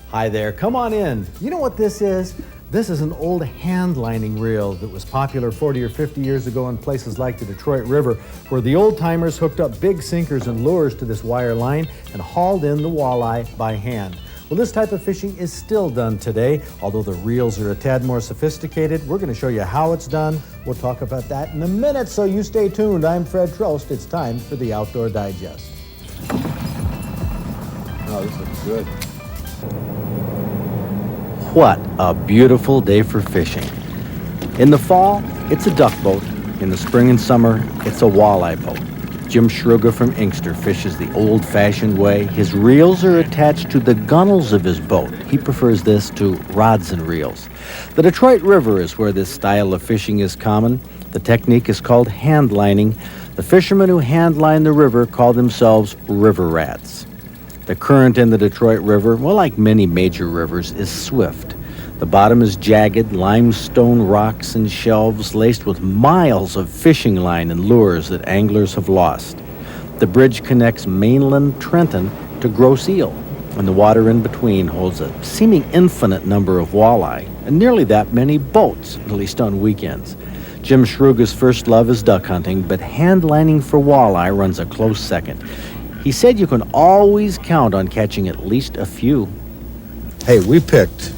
Hi there, come on in. You know what this is? This is an old handlining reel that was popular 40 or 50 years ago in places like the Detroit River, where the old timers hooked up big sinkers and lures to this wire line and hauled in the walleye by hand. Well, this type of fishing is still done today, although the reels are a tad more sophisticated. We're going to show you how it's done. We'll talk about that in a minute, so you stay tuned. I'm Fred Trost. It's time for the Outdoor Digest. Oh, this looks good. What a beautiful day for fishing. In the fall, it's a duck boat. In the spring and summer, it's a walleye boat. Jim Schruger from Inkster fishes the old-fashioned way. His reels are attached to the gunnels of his boat. He prefers this to rods and reels. The Detroit River is where this style of fishing is common. The technique is called handlining. The fishermen who handline the river call themselves river rats. The current in the Detroit River, well, like many major rivers, is swift. The bottom is jagged, limestone rocks and shelves laced with miles of fishing line and lures that anglers have lost. The bridge connects mainland Trenton to Grosse Ile, and the water in between holds a seeming infinite number of walleye, and nearly that many boats, at least on weekends. Jim Schruger's first love is duck hunting, but handlining for walleye runs a close second. He said you can always count on catching at least a few. Hey, we picked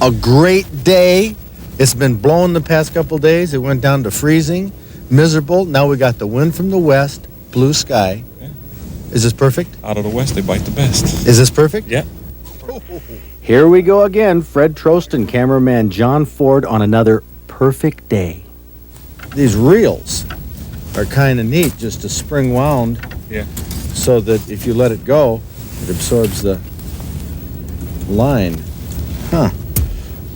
a great day. It's been blowing the past couple days. It went down to freezing, miserable. Now we got the wind from the west, blue sky. Yeah. Is this perfect? Out of the west, they bite the best. Is this perfect? Yeah. Here we go again, Fred Trost and cameraman John Ford on another perfect day. These reels are kind of neat, just a spring wound. Yeah. So that if you let it go, it absorbs the line. Huh.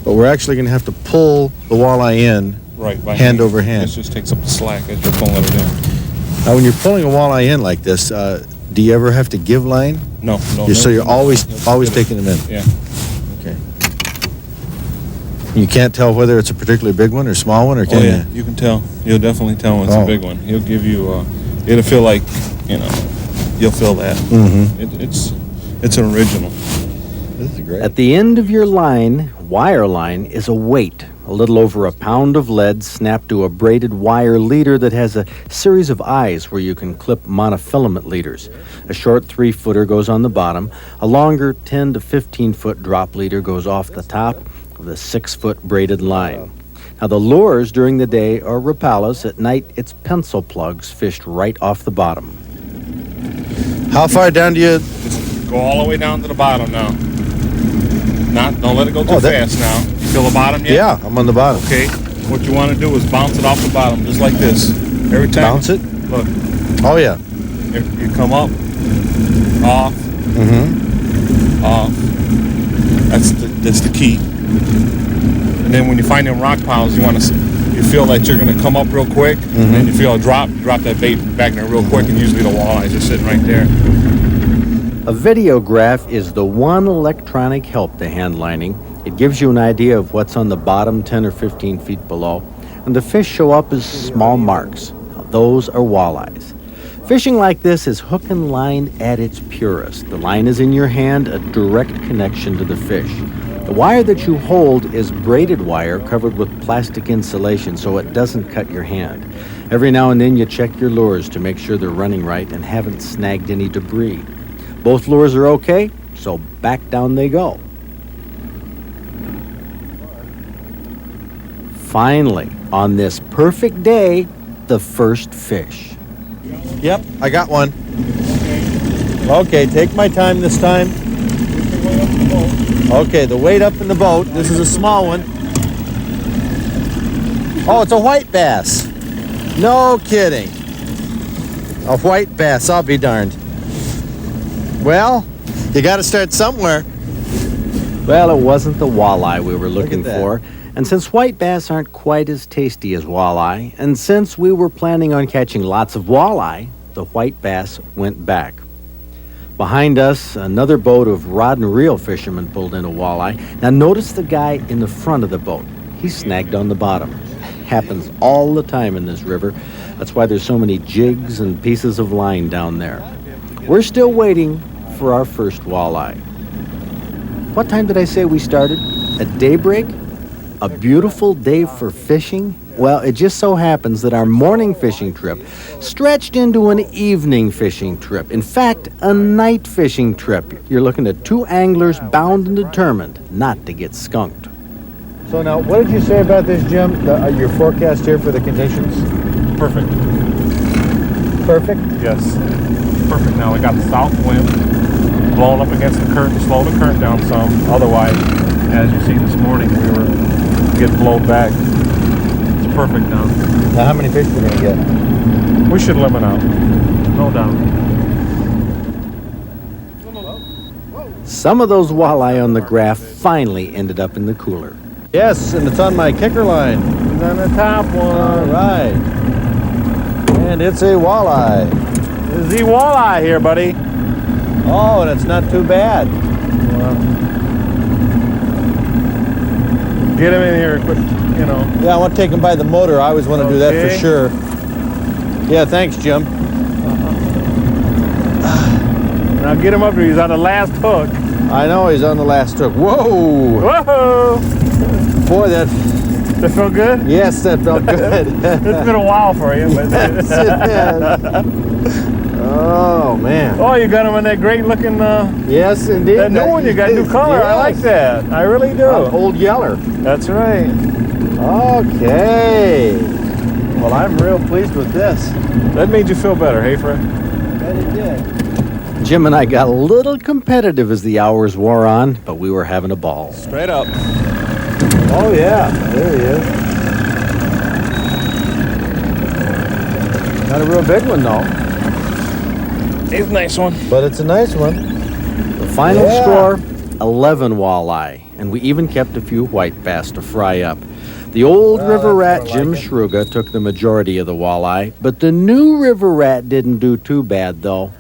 But we're actually going to have to pull the walleye in Right. By hand over hand. This just takes up the slack as you're pulling it in. Now, when you're pulling a walleye in like this, do you ever have to give line? No. So you're always taking them in? Yeah. Okay. You can't tell whether it's a particularly big one or small one, or can yeah. You can tell. You'll definitely tell when it's a big one. He'll give you, it'll feel like, you'll feel that. Mm-hmm. It's an original. This is great. At the end of your line, wire line, is a weight, a little over a pound of lead snapped to a braided wire leader that has a series of eyes where you can clip monofilament leaders. A short 3-footer goes on the bottom. A longer 10 to 15-foot drop leader goes off the top of the 6-foot braided line. Now, the lures during the day are rapalas. At night, it's pencil plugs fished right off the bottom. How far down do you... Just go all the way down to the bottom now. Don't let it go too fast now. You feel the bottom yet? Yeah, I'm on the bottom. Okay. What you want to do is bounce it off the bottom, just like this. Every time. Bounce it? Look. Oh, yeah. You come up, off, off. That's the key. And then when you find them rock piles, you feel that you're going to come up real quick, and then you feel a drop. You drop that bait back there real quick, and usually the walleyes are sitting right there. A videograph is the one electronic help to handlining. It gives you an idea of what's on the bottom 10 or 15 feet below, and the fish show up as small marks. Now, those are walleyes. Fishing like this is hook and line at its purest. The line is in your hand, a direct connection to the fish. The wire that you hold is braided wire covered with plastic insulation so it doesn't cut your hand. Every now and then you check your lures to make sure they're running right and haven't snagged any debris. Both lures are okay, so back down they go. Finally, on this perfect day, the first fish. Yep, I got one. Okay, take my time this time. Okay, the weight up in the boat. This is a small one. Oh, it's a white bass. No kidding. A white bass, I'll be darned. Well, you got to start somewhere. Well, it wasn't the walleye we were looking Look at that. for. And since white bass aren't quite as tasty as walleye, and since we were planning on catching lots of walleye, the white bass went back. Behind us, another boat of rod and reel fishermen pulled in a walleye. Now notice the guy in the front of the boat. He's snagged on the bottom. Happens all the time in this river. That's why there's so many jigs and pieces of line down there. We're still waiting for our first walleye. What time did I say we started? At daybreak? A beautiful day for fishing? Well, it just so happens that our morning fishing trip stretched into an evening fishing trip. In fact, a night fishing trip. You're looking at two anglers bound and determined not to get skunked. So now, what did you say about this, Jim? Your forecast here for the conditions? Perfect. Perfect? Yes. Perfect. Now we got the south wind blowing up against the current, slow the current down some. Otherwise, as you see this morning, we were getting blown back. It's perfect now. Now, how many fish are we going to get? We should limit out. No doubt. Some of those walleye on the graph finally ended up in the cooler. Yes, and it's on my kicker line. It's on the top one. All right. And it's a walleye. There's the walleye here, buddy. Oh, and it's not too bad. Get him in here quick, you know. Yeah, I want to take him by the motor. I always want to do that for Okay. sure. Yeah, thanks, Jim. Now get him up here. He's on the last hook. I know he's on the last hook. Whoa! Whoa! Boy, that... That feel good? Yes, that felt good. It's been a while for you. But Yes, it has. Oh, man. oh, you got him in that great looking, Yes, indeed. that new one you got, new color. I like that. I really do. Old Yeller. That's right. Okay. Well, I'm real pleased with this. That made you feel better, hey, Fred? Bet it did. Jim and I got a little competitive as the hours wore on, but we were having a ball. Straight up. Oh, yeah. There he is. Not a real big one, though. He's a nice one. But it's a nice one. The final Yeah. score, 11 walleye, and we even kept a few white bass to fry up. The old river rat that's Jim more like it. Shruga took the majority of the walleye, but the new river rat didn't do too bad, though.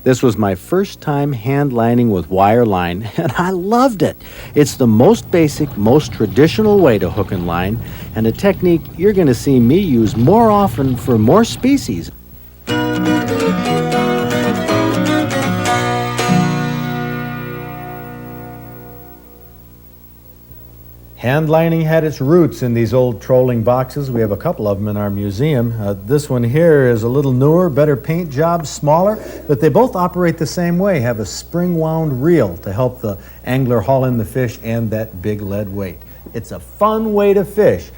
This was my first time hand lining with wire line, and I loved it. It's the most basic, most traditional way to hook and line, and a technique you're going to see me use more often for more species. Hand lining had its roots in these old trolling boxes. We have a couple of them in our museum. This one here is a little newer, better paint job, smaller, but they both operate the same way, have a spring-wound reel to help the angler haul in the fish and that big lead weight. It's a fun way to fish,